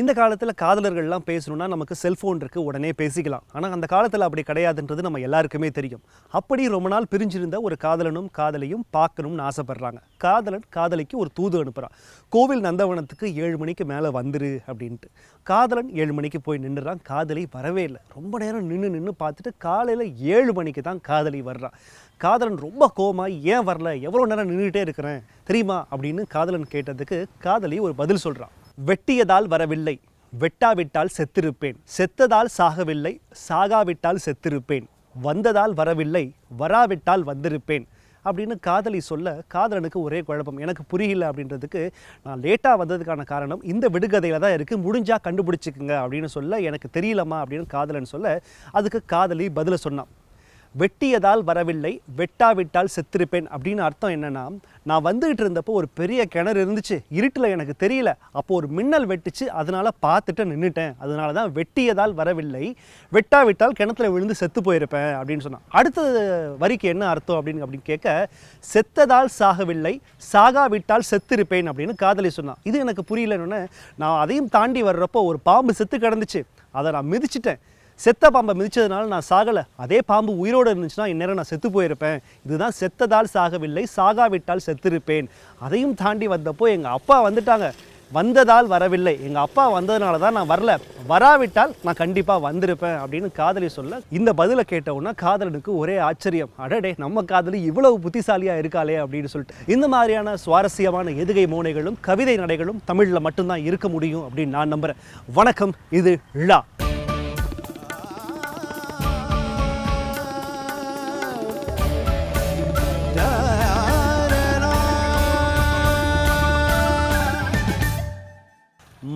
இந்த காலத்தில் காதலர்கள்லாம் பேசணும்னா நமக்கு செல்ஃபோன் இருக்குது, உடனே பேசிக்கலாம். ஆனால் அந்த காலத்தில் அப்படி கிடையாதுன்றது நம்ம எல்லாருக்குமே தெரியும். அப்படி ரொம்ப நாள் பிரிஞ்சிருந்த ஒரு காதலனும் காதலியும் பார்க்கணும்னு ஆசைப்படுறாங்க. காதலன் காதலிக்கு ஒரு தூது அனுப்புகிறான். கோவில் நந்தவனத்துக்கு 7 மணிக்கு மேலே வந்துரு அப்படின்ட்டு. காதலன் 7 மணிக்கு போய் நின்றுறான். காதலி வரவே இல்லை. ரொம்ப நேரம் நின்று பார்த்துட்டு காலையில் 7 மணிக்கு தான் காதலி வர்றான். காதலன் ரொம்ப கோவமா, ஏன் வரல, எவ்வளோ நேரம் நின்றுட்டே இருக்கிறேன் தெரியுமா அப்படின்னு காதலன் கேட்டதுக்கு காதலி ஒரு பதில் சொல்கிறான். வெட்டியதால் வரவில்லை, வெட்டாவிட்டால் செத்திருப்பேன். செத்ததால் சாகவில்லை, சாகாவிட்டால் செத்திருப்பேன். வந்ததால் வரவில்லை, வராவிட்டால் வந்திருப்பேன் அப்படின்னு காதலி சொல்ல காதலனுக்கு ஒரே குழப்பம். எனக்கு புரியல அப்படின்றதுக்கு நான் லேட்டாக வந்ததுக்கான காரணம் இந்த விடுகதையில் தான் இருக்குது, முடிஞ்சால் கண்டுபிடிச்சிக்குங்க அப்படின்னு சொல்ல எனக்கு தெரியலம்மா அப்படின்னு காதலன் சொல்ல அதுக்கு காதலி பதிலை சொன்னான். வெட்டியதால் வரவில்லை, வெட்டாவிட்டால் செத்திருப்பேன் அப்படின்னு அர்த்தம் என்னன்னா, நான் வந்துகிட்டு இருந்தப்போ ஒரு பெரிய கிணறு இருந்துச்சு, இருட்டில் எனக்கு தெரியல, அப்போ ஒரு மின்னல் வெட்டுச்சு, அதனால பார்த்துட்டு நின்றுட்டேன், அதனால தான் வெட்டியதால் வரவில்லை, வெட்டாவிட்டால் கிணத்துல விழுந்து செத்து போயிருப்பேன் அப்படின்னு சொன்னான். அடுத்த வரிக்கு என்ன அர்த்தம் அப்படின்னு கேட்க, செத்ததால் சாகவில்லை, சாகாவிட்டால் செத்திருப்பேன் அப்படின்னு காதலி சொன்னான். இது எனக்கு புரியலன்னு நான் அதையும் தாண்டி வர்றப்போ ஒரு பாம்பு செத்து கிடந்துச்சு, அதை நான் மிதிச்சிட்டேன். செத்த பாம்பை மிதிச்சதுனால நான் சாகலை, அதே பாம்பு உயிரோடு இருந்துச்சுன்னா இந்நேரம் நான் செத்து போயிருப்பேன். இதுதான் செத்ததால் சாகவில்லை, சாகாவிட்டால் செத்திருப்பேன். அதையும் தாண்டி வந்தப்போ எங்கள் அப்பா வந்துட்டாங்க, வந்ததால் வரவில்லை, எங்கள் அப்பா வந்ததுனால தான் நான் வரல, வராவிட்டால் நான் கண்டிப்பாக வந்திருப்பேன் அப்படின்னு காதலி சொல்ல இந்த பதிலை கேட்டவுடனே காதலனுக்கு ஒரே ஆச்சரியம். அடடே, நம்ம காதலி இவ்வளவு புத்திசாலியாக இருக்காளே அப்படின்னு சொல்லிட்டு. இந்த மாதிரியான சுவாரஸ்யமான எதுகை மோனைகளும் கவிதை நடைகளும் தமிழில் மட்டும்தான் இருக்க முடியும் அப்படின்னு நான் நம்புகிறேன். வணக்கம், இது ழா.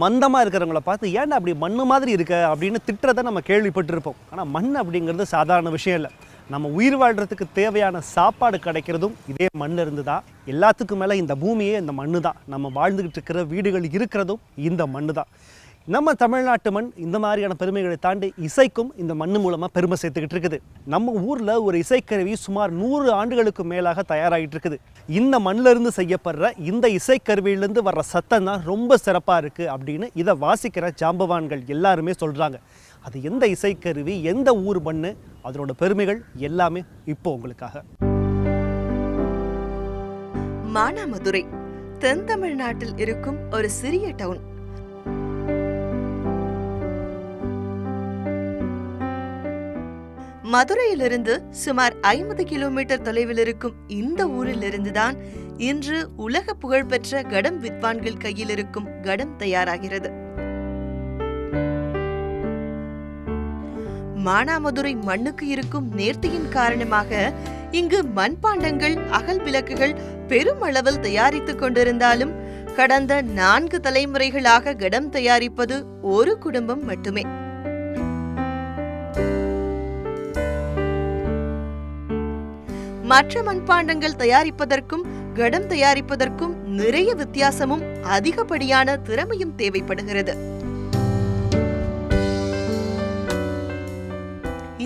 மந்தமாக இருக்கிறவங்கள பார்த்து ஏன்டா அப்படி மண்ணு மாதிரி இருக்க அப்படின்னு திட்டுறதை நம்ம கேள்விப்பட்டிருப்போம். ஆனால் மண் அப்படிங்கிறது சாதாரண விஷயம் இல்லை. நம்ம உயிர் வாழ்கிறதுக்கு தேவையான சாப்பாடு கிடைக்கிறதும் இதே மண்ணில் இருந்து தான். எல்லாத்துக்கும் மேலே இந்த பூமியே இந்த மண்ணு தான். நம்ம வாழ்ந்துக்கிட்டு இருக்கிற வீடுகள் இருக்கிறதும் இந்த மண்ணு தான். நம்ம தமிழ்நாட்டு மண் இந்த மாதிரியான பெருமைகளை தாண்டி இசைக்கும் இந்த மண்ணு மூலமாக பெருமை சேர்த்துக்கிட்டு இருக்குது. நம்ம ஊரில் ஒரு இசைக்கருவி சுமார் 100 ஆண்டுகளுக்கு மேலாக தயாராகிட்டு இருக்குது. இந்த மண்ணிலிருந்து செய்யப்படுற இந்த இசைக்கருவியிலேருந்து வர்ற சத்தம் தான் ரொம்ப சிறப்பாக இருக்குது அப்படின்னு இதை வாசிக்கிற ஜாம்பவான்கள் எல்லாருமே சொல்கிறாங்க. அது எந்த இசைக்கருவி, எந்த ஊர் மண், அதனோட பெருமைகள் எல்லாமே இப்போ உங்களுக்காக. மானாமதுரை தென் தமிழ்நாட்டில் இருக்கும் ஒரு சிறிய டவுன். மதுரையிலிருந்து சுமார் 50 கிலோமீட்டர் தொலைவில் இருக்கும் இந்த ஊரில் இருந்துதான் இன்று உலக புகழ்பெற்ற கடம் வித்வான்கள் கையில் இருக்கும் கடம் தயாராகிறது. மானாமதுரை மண்ணுக்கு இருக்கும் நேர்த்தியின் காரணமாக இங்கு மண்பாண்டங்கள், அகல் விளக்குகள் பெருமளவில் தயாரித்துக் கொண்டிருந்தாலும் கடந்த 4 தலைமுறைகளாக கடம் தயாரிப்பது ஒரு குடும்பம் மட்டுமே. மற்ற மண்பாண்டங்கள் தயாரிப்பதற்கும் கடம் தயாரிப்பதற்கும் நிறைய வித்தியாசமும் அதிகப்படியான திறமையும் தேவைப்படுகிறது.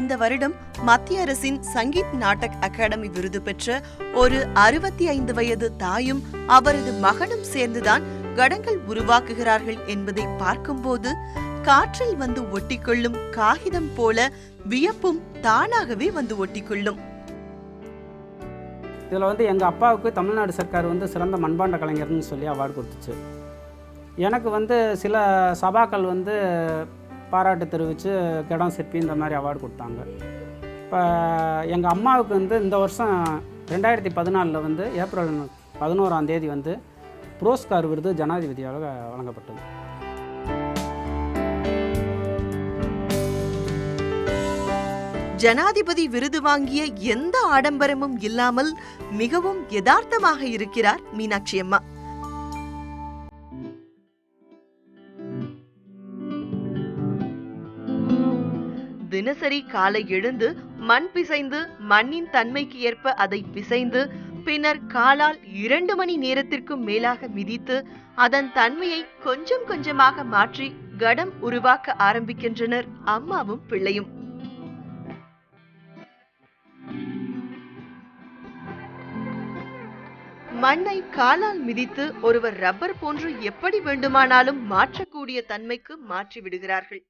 இந்த வருடம் மத்திய அரசின் சங்கீத் நாடக் அகாடமி விருது பெற்ற ஒரு 65 வயது தாயும் அவரது மகனும் சேர்ந்துதான் கடங்கள் உருவாக்குகிறார்கள் என்பதை பார்க்கும்போது காற்றில் வந்து ஒட்டிக்கொள்ளும் காகிதம் போல வியப்பும் தானாகவே வந்து ஒட்டிக்கொள்ளும். இதில் எங்கள் அப்பாவுக்கு தமிழ்நாடு சர்க்கார் சிறந்த மண்பாண்ட கலைஞர்னு சொல்லி அவார்டு கொடுத்துச்சு. எனக்கு சில சபாக்கள் பாராட்டு தெரிவித்து கடம் சிற்பி இந்த மாதிரி அவார்டு கொடுத்தாங்க. இப்போ எங்கள் அம்மாவுக்கு இந்த வருஷம் 2014 ஏப்ரல் 11ஆம் தேதி புரஸ்கார் விருது ஜனாதிபதியால் வழங்கப்பட்டது. ஜனாதிபதி விருது வாங்கிய எந்த ஆடம்பரமும் இல்லாமல் மிகவும் யதார்த்தமாக இருக்கிறார் மீனாட்சி அம்மா. தினசரி காலை எழுந்து மண் பிசைந்து மண்ணின் தன்மைக்கு ஏற்ப அதை பிசைந்து பின்னர் காலால் 2 மணி நேரத்திற்கும் மேலாக மிதித்து அதன் தன்மையை கொஞ்சம் கொஞ்சமாக மாற்றி கடம் உருவாக்க ஆரம்பிக்கின்றனர் அம்மாவும் பிள்ளையும். மண்ணை காலால் மிதித்து ஒருவர் ரப்பர் போன்று எப்படி வேண்டுமானாலும் மாற்றக்கூடிய தன்மைக்கு மாற்றி விடுகிறார்கள்.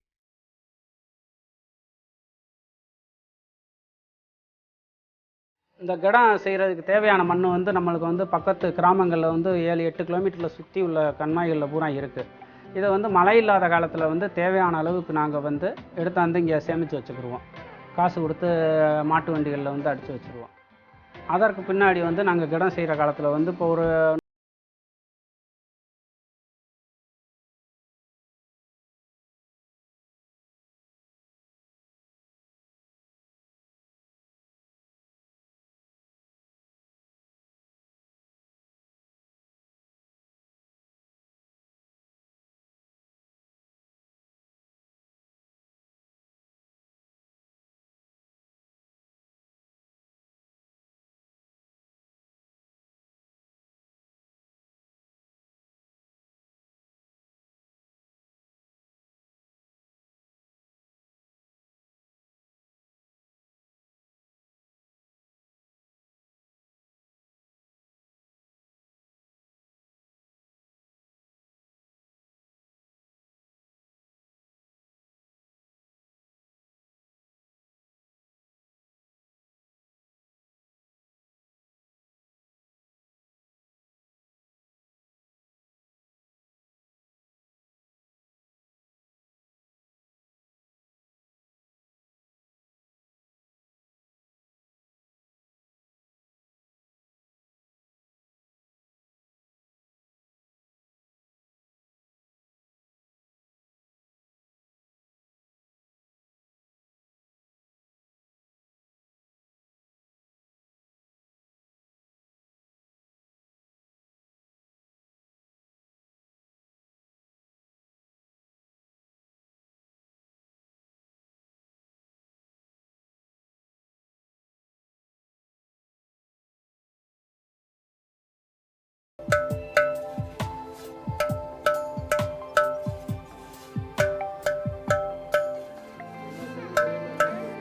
இந்த கடம் செய்கிறதுக்கு தேவையான மண் வந்து நம்மளுக்கு வந்து பக்கத்து கிராமங்களில் வந்து 7-8 கிலோமீட்டரில் சுற்றி உள்ள கண்மாய்களில் பூரா இருக்குது. இதை வந்து மழை இல்லாத காலத்தில் வந்து தேவையான அளவுக்கு நாங்கள் வந்து எடுத்தாந்து இங்கே சேமித்து வச்சுக்கிடுவோம். காசு கொடுத்து மாட்டு வண்டிகளில் வந்து அடித்து வச்சுருவோம். அதற்கு பின்னாடி வந்து நாங்கள் கடம் செய்கிற காலத்தில் வந்து இப்போ ஒரு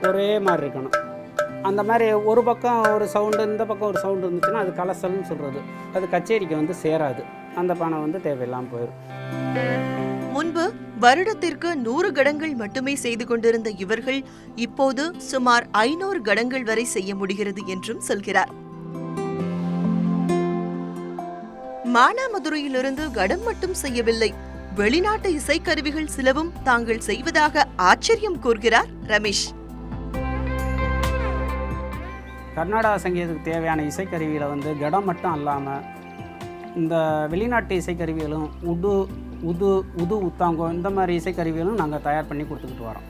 ஒரே மாதிரி இருக்கணும். அந்த மாதிரி ஒரு பக்கம் ஒரு சவுண்டு, இந்த பக்கம் ஒரு சவுண்டு இருந்துச்சுன்னா அது கலசல்னு சொல்கிறது. அது கச்சேரிக்கு வந்து சேராது. அந்த பானை வந்து தேவையில்லாமல் போயிடும். முன்பு வருடத்திற்கு 100 கடங்கள் மட்டுமே செய்து கொண்டிருந்த இவர்கள் இப்போது சுமார் 500 கடங்கள் வரை செய்ய முடிகிறது என்றும் சொல்கிறார். மானாமதுரையிலிருந்து கடம் மட்டும் செய்யவில்லை, வெளிநாட்டு இசைக்கருவிகள் சிலவும் தாங்கள் செய்வதாக ஆச்சரியம் கூறுகிறார் ரமேஷ். கர்நாடக சங்கீதத்துக்கு தேவையான இசைக்கருவிகளை வந்து கடம் மட்டும் அல்லாமல் இந்த வெளிநாட்டு இசைக்கருவிகளும் உது உத்தாங்கோ இந்த மாதிரி இசைக்கருவிகளும் நாங்கள் தயார் பண்ணி கொடுத்துக்கிட்டு வரோம்.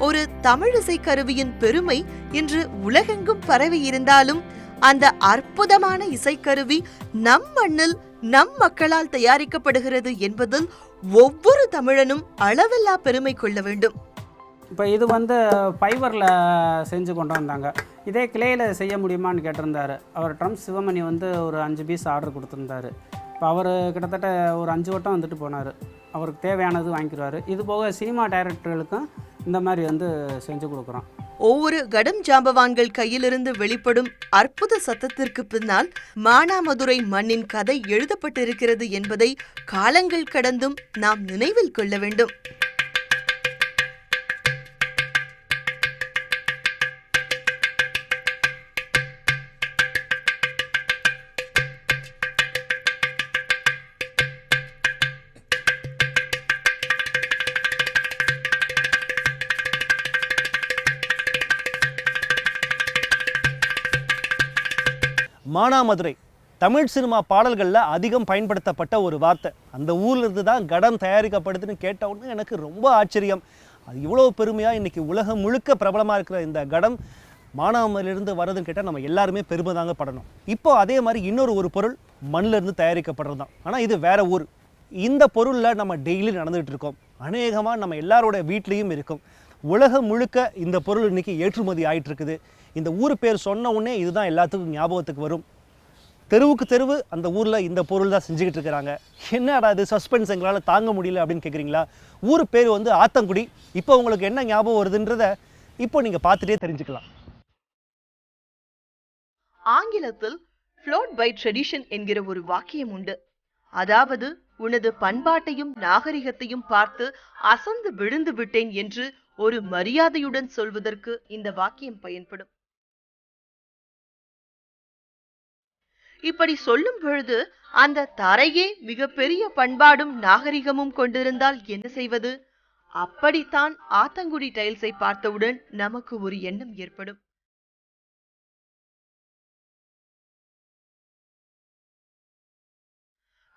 ஒரு தமிழ் இசைக்கருவியின் பெருமை இன்று உலகெங்கும் பரவி இருந்தாலும் அந்த அற்புதமான இசைக்கருவி நம் மண்ணில் நம் மக்களால் தயாரிக்கப்படுகிறது என்பதில் ஒவ்வொரு தமிழனும் அளவில்லா பெருமை கொள்ள வேண்டும். இப்போ இது வந்து ஃபைபரில் செஞ்சு கொண்டு வந்தாங்க. இதே கிளேயில் செய்ய முடியுமான்னு கேட்டிருந்தார். அவர் ட்ரம் சிவமணி வந்து ஒரு 5 பீஸ் ஆர்டர் கொடுத்துருந்தாரு. இப்போ அவர் கிட்டத்தட்ட ஒரு 5 வட்டம் வந்துட்டு போனார். அவருக்கு தேவையானது வாங்கிக்கிறாரு. இது போக சினிமா டைரக்டர்களுக்கும் இந்த மாதிரி வந்து செஞ்சு கொடுக்குறோம். ஒவ்வொரு கடம் ஜாம்பவான்கள் கையிலிருந்து வெளிப்படும் அற்புத சத்தத்திற்கு பின்னால் மானாமதுரை மண்ணின் கதை எழுதப்பட்டிருக்கிறது என்பதை காலங்கள் கடந்தும் நாம் நினைவில் கொள்ள வேண்டும். மானாமதுரை தமிழ் சினிமா பாடல்களில் அதிகம் பயன்படுத்தப்பட்ட ஒரு வார்த்தை. அந்த ஊர்லேருந்து தான் கடம் தயாரிக்கப்படுதுன்னு கேட்ட உடனே எனக்கு ரொம்ப ஆச்சரியம். அது இவ்வளோ பெருமையாக இன்றைக்கி உலகம் முழுக்க பிரபலமாக இருக்கிற இந்த கடம் மானாமதுரையிலிருந்து வரதுன்னு கேட்டால் நம்ம எல்லாருமே பெருமை தாங்க படணும். இப்போ அதே மாதிரி இன்னொரு பொருள் மண்ணிலேருந்து தயாரிக்கப்படுறது தான். ஆனால் இது வேறு ஊர். இந்த பொருளில் நம்ம டெய்லி நடந்துகிட்டு இருக்கோம். அநேகமாக நம்ம எல்லாரோட வீட்லேயும் இருக்கும். உலகம் முழுக்க இந்த பொருள் இன்றைக்கி ஏற்றுமதி ஆகிட்டு இருக்குது. இந்த ஊர் பேர் சொன்ன உடனே இதுதான் எல்லாத்துக்கும் ஞாபகத்துக்கு வரும். தெருவுக்கு தெருவு அந்த ஊரில் இந்த பொருள் தான் செஞ்சுக்கிட்டு இருக்கிறாங்க. என்னடா இது சஸ்பென்ஸ் எங்களால் தாங்க முடியல அப்படின்னு கேட்குறீங்களா? ஊர் பேர் வந்து ஆத்தங்குடி. இப்போ உங்களுக்கு என்ன ஞாபகம் வருதுன்றத இப்போ நீங்கள் பார்த்துட்டே தெரிஞ்சுக்கலாம். ஆங்கிலத்தில் ஃப்ளோட் பை ட்ரெடிஷன் என்கிற ஒரு வாக்கியம் உண்டு. அதாவது உனது பண்பாட்டையும் நாகரிகத்தையும் பார்த்து அசந்து விழுந்து விட்டேன் என்று ஒரு மரியாதையுடன் சொல்வதற்கு இந்த வாக்கியம் பயன்படும். இப்படி சொல்லும் பொழுது அந்த தரையே மிக பெரிய பண்பாடும் நாகரிகமும் கொண்டிருந்தால் என்ன செய்வது? அப்படித்தான் ஆத்தங்குடி டைல்ஸை பார்த்தவுடன் நமக்கு ஒரு எண்ணம் ஏற்படும்.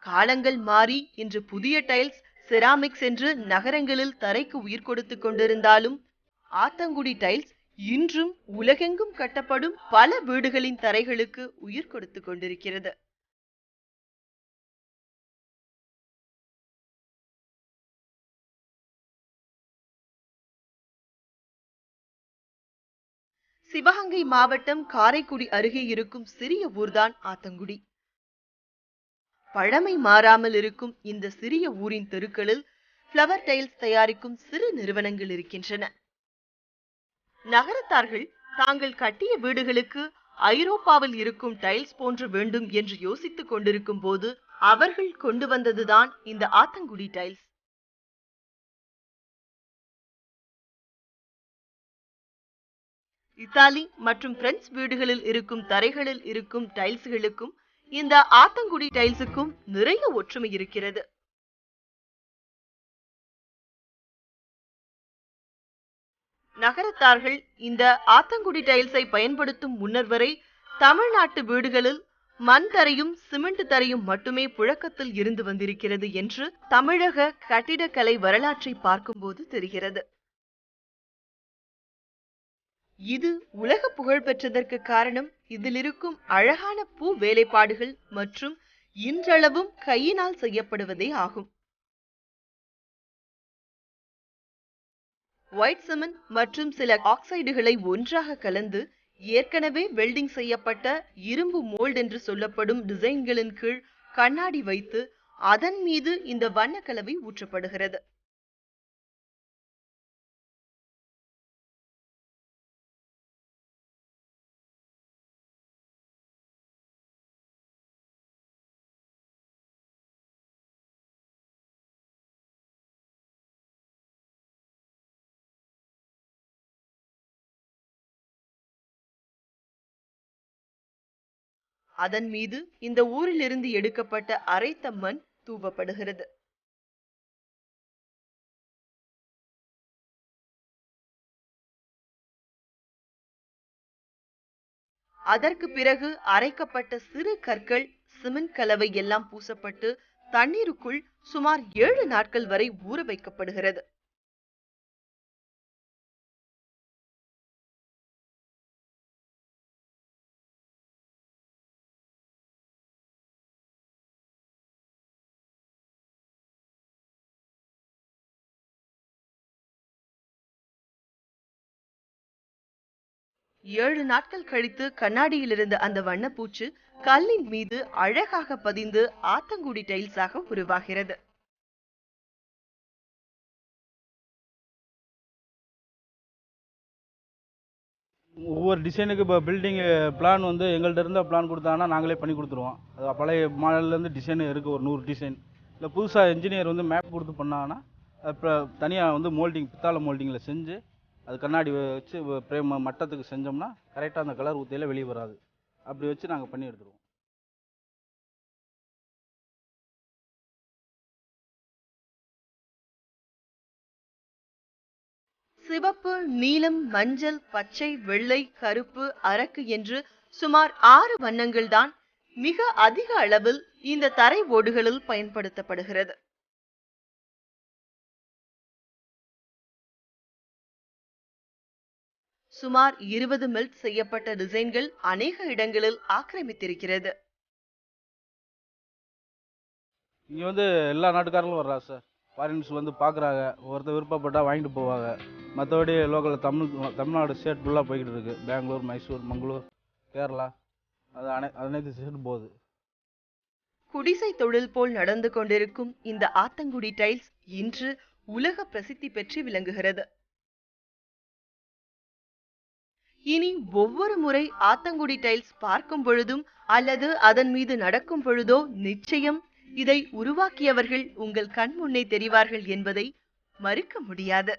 காலங்கள் மாறி இன்று புதிய டைல்ஸ், செராமிக்ஸ் என்று நகரங்களில் தரைக்கு உயிர் கொடுத்து கொண்டிருந்தாலும் ஆத்தங்குடி டைல்ஸ் இன்றும் உலகெங்கும் கட்டப்படும் பல வீடுகளின் தரைகளுக்கு உயிர் கொடுத்து கொண்டிருக்கிறது. சிவகங்கை மாவட்டம் காரைக்குடி அருகே இருக்கும் சிறிய ஊர்தான் ஆத்தங்குடி. பழமை மாறாமல் இருக்கும் இந்த சிறிய ஊரின் தெருக்களில் ஃப்ளவர் டைல்ஸ் தயாரிக்கும் சிறு நிறுவனங்கள் இருக்கின்றன. நகரத்தார்கள் தாங்கள் கட்டிய வீடுகளுக்கு ஐரோப்பாவில் இருக்கும் டைல்ஸ் போன்று வேண்டும் என்று யோசித்துக் கொண்டிருக்கும் போது அவர்கள் கொண்டு வந்ததுதான் இந்த ஆத்தங்குடி டைல்ஸ். இத்தாலி மற்றும் பிரெஞ்சு வீடுகளில் இருக்கும் தரைகளில் இருக்கும் டைல்ஸ்களுக்கும் இந்த ஆத்தங்குடி டைல்ஸுக்கும் நிறைய ஒற்றுமை இருக்கிறது. நகரத்தார்கள் இந்த ஆத்தங்குடி டைல்ஸை பயன்படுத்தும் முன்னர் வரை தமிழ்நாட்டு வீடுகளில் மண் தரையும் சிமெண்ட் தரையும் மட்டுமே புழக்கத்தில் இருந்து வந்திருக்கிறது என்று தமிழக கட்டிடக்கலை வரலாற்றை பார்க்கும்போது தெரிகிறது. இது உலக புகழ் பெற்றதற்கு காரணம் இதில் இருக்கும் அழகான பூ வேலைப்பாடுகள் மற்றும் இன்றளவும் கையினால் செய்யப்படுவதே ஆகும். ஒயிட் சிமெண்ட் மற்றும் சில ஆக்சைடுகளை ஒன்றாக கலந்து ஏற்கனவே வெல்டிங் செய்யப்பட்ட இரும்பு மோல்ட் என்று சொல்லப்படும் டிசைன்களின் கீழ் கண்ணாடி வைத்து அதன் மீது இந்த வண்ண கலவை ஊற்றப்படுகிறது. அதன் மீது இந்த ஊரிலிருந்து எடுக்கப்பட்ட அரைத்த மண் தூவப்படுகிறது. அதற்கு பிறகு அரைக்கப்பட்ட சிறு கற்கள், சிமெண்ட் கலவை எல்லாம் பூசப்பட்டு தண்ணீருக்குள் சுமார் 7 நாட்கள் வரை ஊற வைக்கப்படுகிறது. ஏழு நாட்கள் கழித்து கண்ணாடியில் இருந்த அந்த வண்ணப்பூச்சு கல்லின் மீது அழகாக பதிந்து ஆத்தங்குடி டைல்ஸாக உருவாகிறது. ஒவ்வொரு டிசைனுக்கு இப்போ பில்டிங் பிளான் வந்து எங்கள்கிட்ட இருந்த பிளான் கொடுத்தாங்கன்னா நாங்களே பண்ணி கொடுத்துருவோம். அது பழைய மாடல்லேருந்து டிசைன் இருக்குது, ஒரு 100 டிசைன். இல்லை புதுசாக இன்ஜினியர் வந்து மேப் கொடுத்து பண்ணாங்கன்னா இப்போ தனியாக வந்து மோல்டிங், பித்தாளை மோல்டிங்கில் செஞ்சு அது கண்ணாடி வச்சு பிரேம் மட்டத்துக்கு செஞ்சோம்னா கரெக்டாக அந்த கலர் ஊற்றியில் வெளியே வராது. அப்படி வச்சு நாங்கள் பண்ணி எடுத்துருவோம். சிவப்பு, நீலம், மஞ்சள், பச்சை, வெள்ளை, கருப்பு, அரக்கு என்று சுமார் 6 வண்ணங்கள் தான் மிக அதிக அளவில் இந்த தரை ஓடுகளில் பயன்படுத்தப்படுகிறது. சுமார் 20 மெல்ட் செய்யப்பட்ட டிசைன்கள் அநேக இடங்களில் ஆக்கிரமித்திருக்கிறது. இங்கே வந்து எல்லா நாட்டுக்காரங்களும் வர்றா சார். ஃபாரின்ஸ் வந்து பார்க்குறாங்க, ஒருத்தர் விருப்பப்பட்டால் வாங்கிட்டு போவாங்க. மற்றபடி லோக்கலில் தமிழ்நாடு ஸ்டேட் ஃபுல்லாக போய்கிட்டு இருக்குது. பெங்களூர், மைசூர், மங்களூர், கேரளா, அது அனைத்து ஸ்டேட்டும் போகுது. குடிசை தொழில் போல் நடந்து கொண்டிருக்கும் இந்த ஆத்தங்குடி டைல்ஸ் இன்று உலக பிரசித்தி பெற்று விளங்குகிறது. இனி ஒவ்வொரு முறை ஆத்தங்குடி டைல்ஸ் பார்க்கும் பொழுதும் அல்லது அதன் மீது நடக்கும் பொழுதோ நிச்சயம் இதை உருவாக்கியவர்கள் உங்கள் கண் முன்னே தெரிவார்கள் என்பதை மறுக்க முடியாது.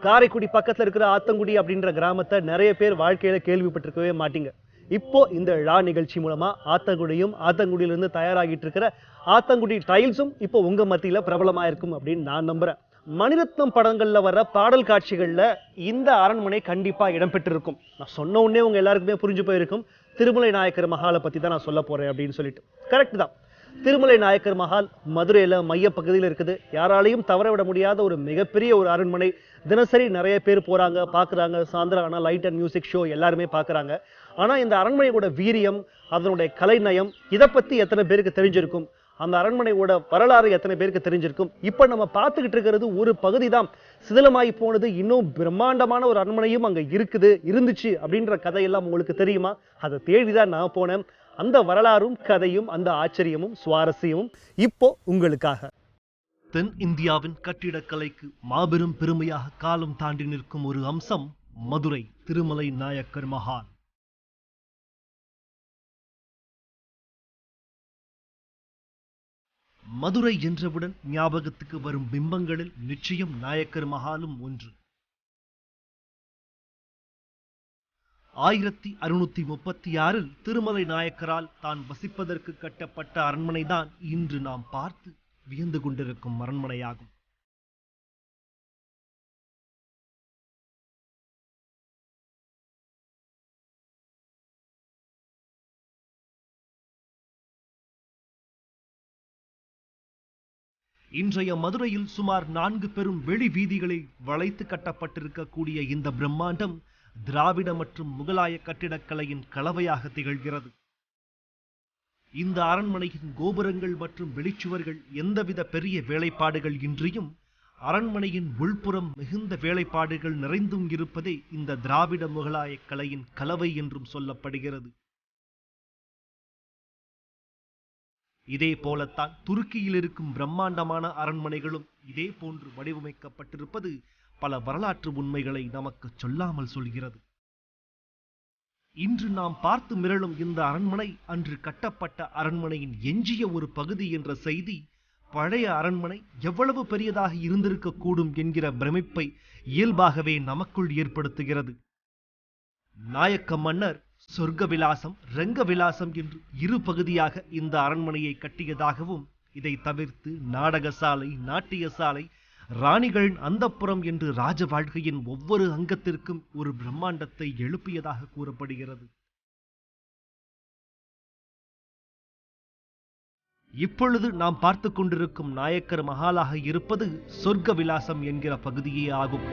காரைக்குடி பக்கத்துல இருக்கிற ஆத்தங்குடி அப்படின்ற கிராமத்தை நிறைய பேர் வாழ்க்கையில கேள்விப்பட்டிருக்கவே மாட்டீங்க. இப்போ இந்த ழா நிகழ்ச்சி மூலமா ஆத்தங்குடியும் ஆத்தங்குடியிலிருந்து தயாராகிட்டு இருக்கிற ஆத்தங்குடி டைல்ஸும் இப்போ உங்க மத்தியில பிரபலமா இருக்கும் அப்படின்னு நான் நம்புறேன். மணிரத்னம் படங்கள்ல வர பாடல் காட்சிகள்ல இந்த அரண்மனை கண்டிப்பா இடம்பெற்றிருக்கும். நான் சொன்ன உடனே உங்க எல்லாருக்குமே புரிஞ்சு போயிருக்கும் திருமலை நாயக்கர் மஹாலை பத்தி தான் நான் சொல்ல போறேன் அப்படின்னு சொல்லிட்டு. கரெக்ட் தான். திருமலை நாயக்கர் மஹால் மதுரையில மைய பகுதியில் இருக்குது. யாராலையும் தவற விட முடியாத ஒரு மிகப்பெரிய ஒரு அரண்மனை. தினசரி நிறைய பேர் போறாங்க, பாக்குறாங்க. சாயந்தரம் ஆனா லைட் அண்ட் மியூசிக் ஷோ எல்லாருமே பாக்குறாங்க. ஆனா இந்த அரண்மனையோட வீரியம், அதனுடைய கலைநயம், இதை பத்தி எத்தனை பேருக்கு தெரிஞ்சிருக்கும்? அந்த அரண்மனையோட வரலாறு எத்தனை பேருக்கு தெரிஞ்சிருக்கும்? இப்ப நம்ம பார்த்துக்கிட்டு இருக்கிறது ஒரு பகுதி தான். சிதிலமாய் போனது, இன்னும் பிரம்மாண்டமான ஒரு அரண்மனையும் அங்க இருந்துச்சு அப்படின்ற கதையெல்லாம் உங்களுக்கு தெரியுமா? அதை தேடிதான் நான் போனேன். அந்த வரலாறும் கதையும் அந்த ஆச்சரியமும் சுவாரஸ்யமும் இப்போ உங்களுக்காக. தென் இந்தியாவின் கட்டிடக்கலைக்கு மாபெரும் பெருமையாக காலம் தாண்டி நிற்கும் ஒரு அம்சம் மதுரை திருமலை நாயக்கர் மஹால். மதுரை என்றவுடன் ஞாபகத்துக்கு வரும் பிம்பங்களில் நிச்சயம் நாயக்கர் மஹாலும் ஒன்று. 1636 திருமலை நாயக்கரால் தான் வசிப்பதற்கு கட்டப்பட்ட அரண்மனைதான் இன்று நாம் பார்த்து வியந்து கொண்டிருக்கும் அரண்மனையாகும். இன்றைய மதுரையில் சுமார் 4 பெரும் வெளி வீதிகளை வளைத்து கட்டப்பட்டிருக்கக்கூடிய இந்த பிரம்மாண்டம் திராவிட மற்றும் முகலாய கட்டிடக்கலையின் கலவையாக திகழ்கிறது. இந்த அரண்மனையின் கோபுரங்கள் மற்றும் வெளிச்சுவர்கள் எந்தவித பெரிய வேலைப்பாடுகள் இன்றியும் அரண்மனையின் உள்புறம் மிகுந்த வேலைப்பாடுகள் நிறைந்தும் இருப்பதே இந்த திராவிட முகலாய கலையின் கலவை என்றும் சொல்லப்படுகிறது. இதே போலத்தான் துருக்கியில் இருக்கும் பிரம்மாண்டமான அரண்மனைகளும் இதே போன்று வடிவமைக்கப்பட்டிருப்பது பல வரலாற்று உண்மைகளை நமக்கு சொல்லாமல் சொல்கிறது. இன்று நாம் பார்த்து மிரளும் இந்த அரண்மனை அன்று கட்டப்பட்ட அரண்மனையின் எஞ்சிய ஒரு பகுதி என்ற செய்தி பழைய அரண்மனை எவ்வளவு பெரியதாக இருந்திருக்க கூடும் என்கிற பிரமிப்பை இயல்பாகவே நமக்குள் ஏற்படுத்துகிறது. நாயக்க மன்னர் சொர்க்க விலாசம், ரங்க விலாசம் என்று 2 பகுதியாக இந்த அரண்மனையை கட்டியதாகவும், இதை தவிர்த்து நாடகசாலை, நாட்டியசாலை, ராணிகளின் அந்தப்புறம் என்று ராஜ வாழ்க்கையின் ஒவ்வொரு அங்கத்திற்கும் ஒரு பிரம்மாண்டத்தை எழுப்பியதாக கூறப்படுகிறது. இப்பொழுது நாம் பார்த்து கொண்டிருக்கும் நாயக்கர் மஹாலாக இருப்பது சொர்க்க விலாசம் என்கிற பகுதியே ஆகும்.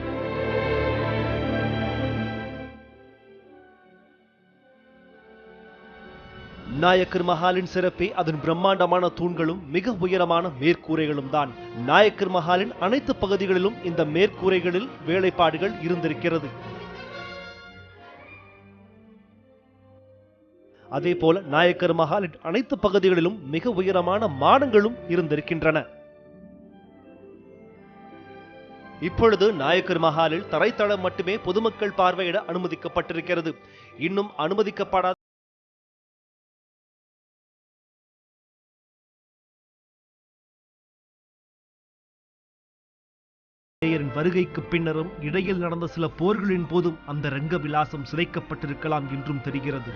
நாயக்கர் மஹாலின் சிறப்பே அதன் பிரம்மாண்டமான தூண்களும் மிக உயரமான மேற்கூரைகளும் தான். நாயக்கர் மஹாலின் அனைத்து பகுதிகளிலும் இந்த மேற்கூரைகளில் வேலைப்பாடுகள் இருந்திருக்கிறது. அதே போல நாயக்கர் மஹாலின் அனைத்து பகுதிகளிலும் மிக உயரமான மாடங்களும் இருந்திருக்கின்றன. இப்பொழுது நாயக்கர் மஹாலில் தரைத்தளம் மட்டுமே பொதுமக்கள் பார்வையிட அனுமதிக்கப்பட்டிருக்கிறது. இன்னும் அனுமதிக்கப்படாத வருகைக்கு பின்னரும் இடையில் நடந்த சில போர்களின் போதும் அந்த ரங்க விலாசம் சிதைக்கப்பட்டிருக்கலாம் என்றும் தெரிகிறது.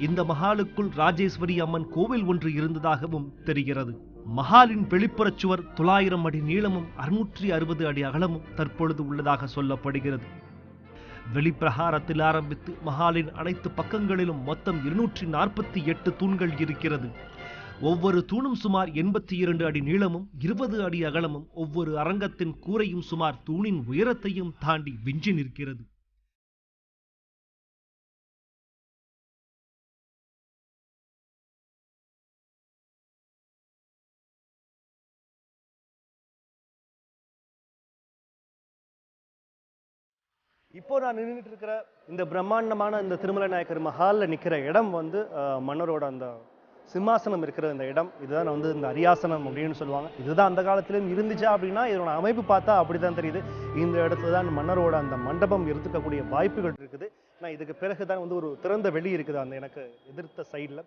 இந்த மஹாலுக்குள் ராஜேஸ்வரி அம்மன் கோவில் ஒன்று இருந்ததாகவும் தெரிகிறது. மஹாலின் வெளிப்புற சுவர் 900 அடி நீளமும் 660 அடி அகலமும் தற்பொழுது உள்ளதாக சொல்லப்படுகிறது. வெளிப்பிரகாரத்தில் ஆரம்பித்து மஹாலின் அனைத்து பக்கங்களிலும் மொத்தம் 248 தூண்கள் இருக்கிறது. ஒவ்வொரு தூணும் சுமார் 82 அடி நீளமும் 20 அடி அகலமும், ஒவ்வொரு அரங்கத்தின் கூரையும் சுமார் தூணின் உயரத்தையும் தாண்டி விஞ்சி நிற்கிறது. இப்போ நான் நின்றுட்டு இருக்கிற இந்த பிரம்மாண்டமான இந்த திருமலை நாயக்கர் மஹாலில் நிற்கிற இடம் வந்து மன்னரோட அந்த சிம்மாசனம் இருக்கிற இந்த இடம், இதுதான் வந்து இந்த அரியாசனம் அப்படின்னு சொல்லுவாங்க. இதுதான் அந்த காலத்திலும் இருந்துச்சா அப்படின்னா இதோட அமைப்பு பார்த்தா அப்படிதான் தெரியுது. இந்த இடத்துல தான் மன்னரோட அந்த மண்டபம் இருக்கக்கூடிய வாய்ப்புகள் இருக்குது. நான் இதுக்கு பிறகுதான் வந்து ஒரு திறந்த வெளி இருக்குது அந்த எனக்கு எதிர்த்த சைடில்.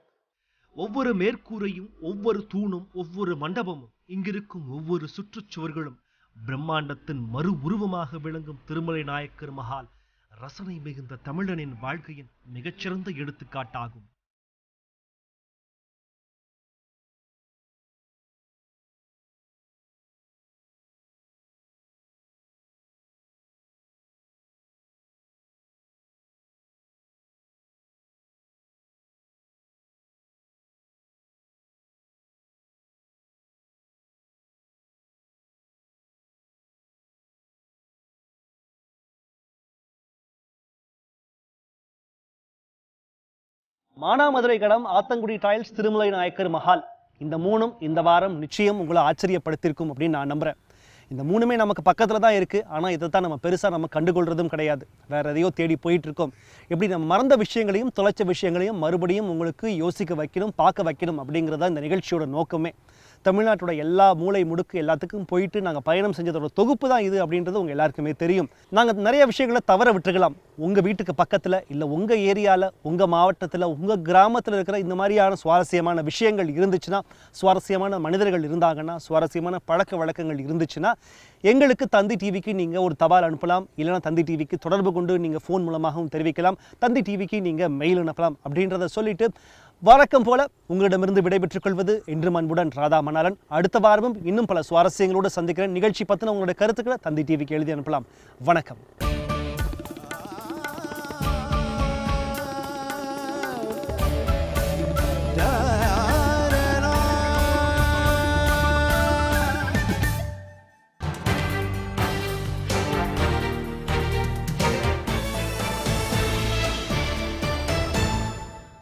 ஒவ்வொரு மேற்கூரையும், ஒவ்வொரு தூணும், ஒவ்வொரு மண்டபமும், இங்கிருக்கும் ஒவ்வொரு சுற்றுச்சுவர்களும் பிரம்மாண்டத்தின் மறு உருவமாக விளங்கும் திருமலை நாயக்கர் மஹால் ரசனை மிகுந்த தமிழனின் வாழ்க்கையின் மிகச்சிறந்த எடுத்துக்காட்டாகும். மானாமதுரை கடம், ஆத்தங்குடி டைல்ஸ், திருமலை நாயக்கர் மஹால், இந்த மூணும் இந்த வாரம் நிச்சயம் உங்களை ஆச்சரியப்படுத்தியிருக்கும் அப்படின்னு நான் நம்புகிறேன். இந்த மூணுமே நமக்கு பக்கத்தில் தான் இருக்குது. ஆனால் இதை தான் நம்ம பெருசாக நம்ம கண்டுகொள்கிறதும் கிடையாது. வேறு எதையோ தேடி போயிட்டுருக்கோம். எப்படி நம்ம மறந்த விஷயங்களையும் தொலைச்ச விஷயங்களையும் மறுபடியும் உங்களுக்கு யோசிக்க வைக்கணும், பார்க்க வைக்கணும் அப்படிங்கிறது தான் இந்த நிகழ்ச்சியோட நோக்கமே. தமிழ்நாட்டோட எல்லா மூளை முடுக்கு எல்லாத்துக்கும் போயிட்டு நாங்கள் பயணம் செஞ்சதோட தொகுப்பு தான் இது அப்படின்றது உங்கள் எல்லாருக்குமே தெரியும். நாங்கள் நிறைய விஷயங்களை தவற விட்டுருக்கலாம். உங்கள் வீட்டுக்கு பக்கத்தில், இல்லை உங்கள் ஏரியாவில், உங்கள் மாவட்டத்தில், உங்கள் கிராமத்தில் இருக்கிற இந்த மாதிரியான சுவாரஸ்யமான விஷயங்கள் இருந்துச்சுன்னா, சுவாரஸ்யமான மனிதர்கள் இருந்தாங்கன்னா, சுவாரஸ்யமான பழக்க வழக்கங்கள் இருந்துச்சுன்னா எங்களுக்கு தந்தி டிவிக்கு நீங்கள் ஒரு தபால் அனுப்பலாம். இல்லைனா தந்தி டிவிக்கு தொடர்பு கொண்டு நீங்கள் ஃபோன் மூலமாகவும் தெரிவிக்கலாம். தந்தி டிவிக்கு நீங்கள் மெயில் அனுப்பலாம். அப்படின்றத சொல்லிட்டு வழக்கம் போல உங்களிடமிருந்து விடைபெற்றுக் கொள்வது என்றும் அன்புடன் ராதா மணாலன். அடுத்த வாரமும் இன்னும் பல சுவாரஸ்யங்களோடு சந்திக்கிறேன். நிகழ்ச்சி பற்றின உங்களுடைய கருத்துக்களை தந்தி டிவிக்கு எழுதி அனுப்பலாம். வணக்கம்.